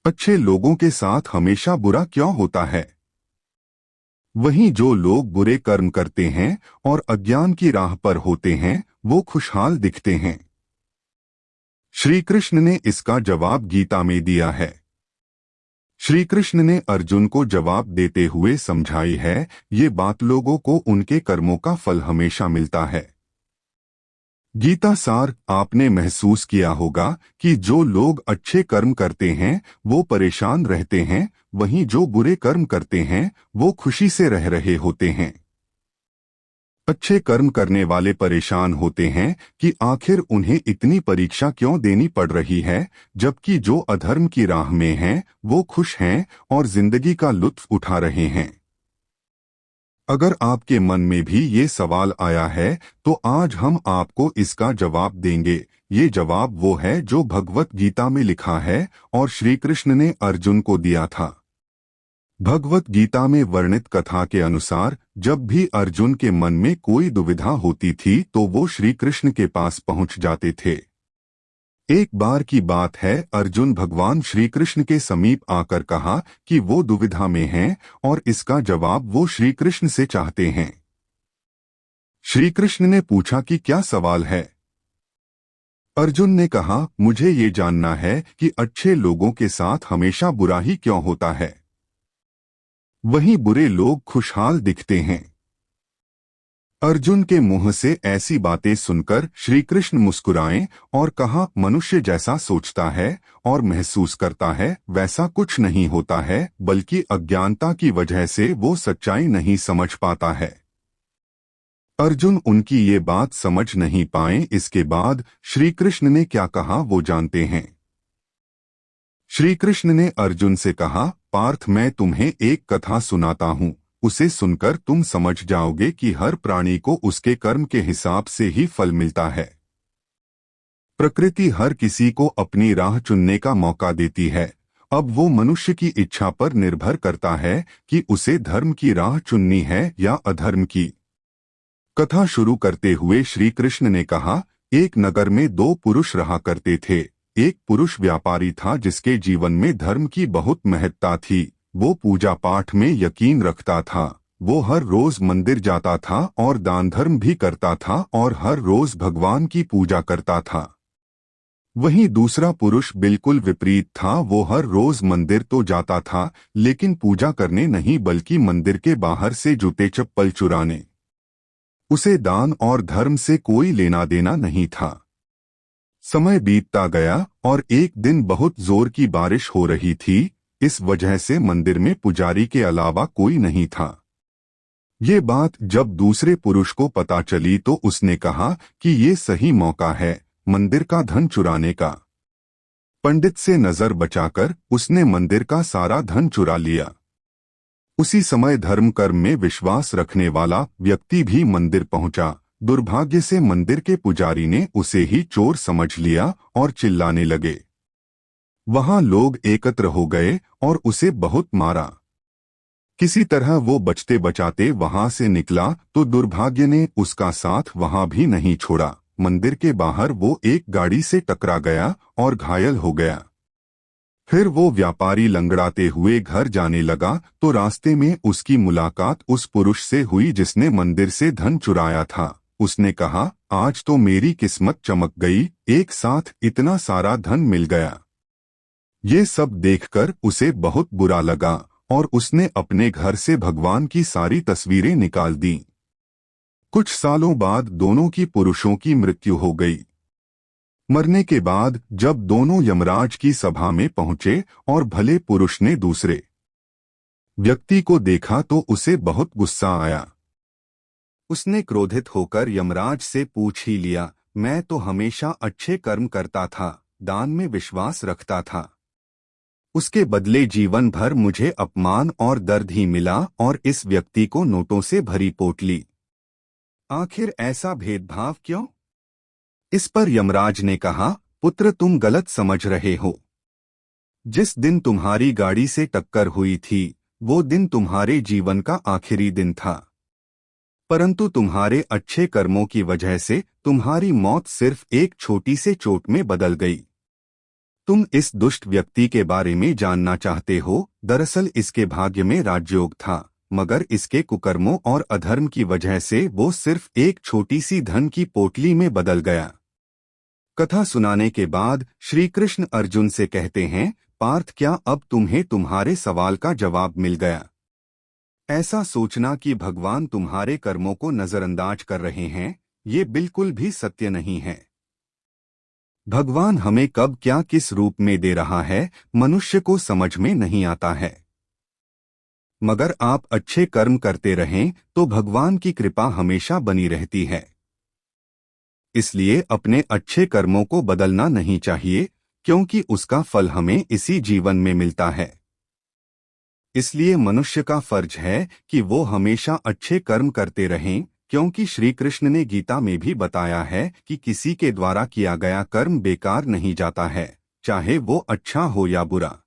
अच्छे लोगों के साथ हमेशा बुरा क्यों होता है? वहीं जो लोग बुरे कर्म करते हैं और अज्ञान की राह पर होते हैं, वो खुशहाल दिखते हैं। श्री कृष्ण ने इसका जवाब गीता में दिया है। श्री कृष्ण ने अर्जुन को जवाब देते हुए समझाई है, ये बात लोगों को उनके कर्मों का फल हमेशा मिलता है। गीता सार आपने महसूस किया होगा कि जो लोग अच्छे कर्म करते हैं वो परेशान रहते हैं, वहीं जो बुरे कर्म करते हैं वो खुशी से रह रहे होते हैं। अच्छे कर्म करने वाले परेशान होते हैं कि आखिर उन्हें इतनी परीक्षा क्यों देनी पड़ रही है, जबकि जो अधर्म की राह में हैं वो खुश हैं और जिंदगी का लुत्फ उठा रहे हैं। अगर आपके मन में भी ये सवाल आया है तो आज हम आपको इसका जवाब देंगे। ये जवाब वो है जो भगवत गीता में लिखा है और श्री कृष्ण ने अर्जुन को दिया था। भगवत गीता में वर्णित कथा के अनुसार जब भी अर्जुन के मन में कोई दुविधा होती थी तो वो श्री कृष्ण के पास पहुंच जाते थे। एक बार की बात है, अर्जुन भगवान श्री कृष्ण के समीप आकर कहा कि वो दुविधा में हैं और इसका जवाब वो श्री कृष्ण से चाहते हैं। श्री कृष्ण ने पूछा कि क्या सवाल है? अर्जुन ने कहा, मुझे ये जानना है कि अच्छे लोगों के साथ हमेशा बुरा ही क्यों होता है, वहीं बुरे लोग खुशहाल दिखते हैं। अर्जुन के मुंह से ऐसी बातें सुनकर श्री कृष्ण मुस्कुराए और कहा, मनुष्य जैसा सोचता है और महसूस करता है वैसा कुछ नहीं होता है, बल्कि अज्ञानता की वजह से वो सच्चाई नहीं समझ पाता है। अर्जुन उनकी ये बात समझ नहीं पाए। इसके बाद श्री कृष्ण ने क्या कहा वो जानते हैं। श्री कृष्ण ने अर्जुन से कहा, पार्थ, मैं तुम्हें एक कथा सुनाता हूँ, उसे सुनकर तुम समझ जाओगे कि हर प्राणी को उसके कर्म के हिसाब से ही फल मिलता है। प्रकृति हर किसी को अपनी राह चुनने का मौका देती है। अब वो मनुष्य की इच्छा पर निर्भर करता है कि उसे धर्म की राह चुननी है या अधर्म की। कथा शुरू करते हुए श्री कृष्ण ने कहा, एक नगर में दो पुरुष रहा करते थे। एक पुरुष व्यापारी था जिसके जीवन में धर्म की बहुत महत्ता थी। वो पूजा पाठ में यकीन रखता था। वो हर रोज मंदिर जाता था और दान धर्म भी करता था और हर रोज भगवान की पूजा करता था। वहीं दूसरा पुरुष बिल्कुल विपरीत था। वो हर रोज मंदिर तो जाता था लेकिन पूजा करने नहीं, बल्कि मंदिर के बाहर से जूते चप्पल चुराने। उसे दान और धर्म से कोई लेना देना नहीं था। समय बीतता गया और एक दिन बहुत जोर की बारिश हो रही थी। इस वजह से मंदिर में पुजारी के अलावा कोई नहीं था। ये बात जब दूसरे पुरुष को पता चली तो उसने कहा कि ये सही मौका है मंदिर का धन चुराने का। पंडित से नजर बचाकर उसने मंदिर का सारा धन चुरा लिया। उसी समय धर्म कर्म में विश्वास रखने वाला व्यक्ति भी मंदिर पहुंचा। दुर्भाग्य से मंदिर के पुजारी ने उसे ही चोर समझ लिया और चिल्लाने लगे। वहां लोग एकत्र हो गए और उसे बहुत मारा। किसी तरह वो बचते बचाते वहां से निकला तो दुर्भाग्य ने उसका साथ वहां भी नहीं छोड़ा। मंदिर के बाहर वो एक गाड़ी से टकरा गया और घायल हो गया। फिर वो व्यापारी लंगड़ाते हुए घर जाने लगा तो रास्ते में उसकी मुलाकात उस पुरुष से हुई जिसने मंदिर से धन चुराया था। उसने कहा, आज तो मेरी किस्मत चमक गई, एक साथ इतना सारा धन मिल गया। ये सब देखकर उसे बहुत बुरा लगा और उसने अपने घर से भगवान की सारी तस्वीरें निकाल दी। कुछ सालों बाद दोनों की पुरुषों की मृत्यु हो गई। मरने के बाद जब दोनों यमराज की सभा में पहुंचे और भले पुरुष ने दूसरे व्यक्ति को देखा तो उसे बहुत गुस्सा आया। उसने क्रोधित होकर यमराज से पूछ ही लिया, मैं तो हमेशा अच्छे कर्म करता था, दान में विश्वास रखता था, उसके बदले जीवन भर मुझे अपमान और दर्द ही मिला और इस व्यक्ति को नोटों से भरी पोटली। आखिर ऐसा भेदभाव क्यों? इस पर यमराज ने कहा, पुत्र, तुम गलत समझ रहे हो। जिस दिन तुम्हारी गाड़ी से टक्कर हुई थी वो दिन तुम्हारे जीवन का आखिरी दिन था, परंतु तुम्हारे अच्छे कर्मों की वजह से तुम्हारी मौत सिर्फ एक छोटी से चोट में बदल गई। तुम इस दुष्ट व्यक्ति के बारे में जानना चाहते हो। दरअसल इसके भाग्य में राजयोग था, मगर इसके कुकर्मों और अधर्म की वजह से वो सिर्फ एक छोटी सी धन की पोटली में बदल गया। कथा सुनाने के बाद श्री कृष्ण अर्जुन से कहते हैं, पार्थ, क्या अब तुम्हें तुम्हारे सवाल का जवाब मिल गया? ऐसा सोचना कि भगवान तुम्हारे कर्मों को नजरअंदाज कर रहे हैं, ये बिल्कुल भी सत्य नहीं है। भगवान हमें कब क्या किस रूप में दे रहा है, मनुष्य को समझ में नहीं आता है। मगर आप अच्छे कर्म करते रहें तो भगवान की कृपा हमेशा बनी रहती है। इसलिए अपने अच्छे कर्मों को बदलना नहीं चाहिए, क्योंकि उसका फल हमें इसी जीवन में मिलता है। इसलिए मनुष्य का फर्ज है कि वो हमेशा अच्छे कर्म करते रहें, क्योंकि श्री कृष्ण ने गीता में भी बताया है कि किसी के द्वारा किया गया कर्म बेकार नहीं जाता है, चाहे वो अच्छा हो या बुरा।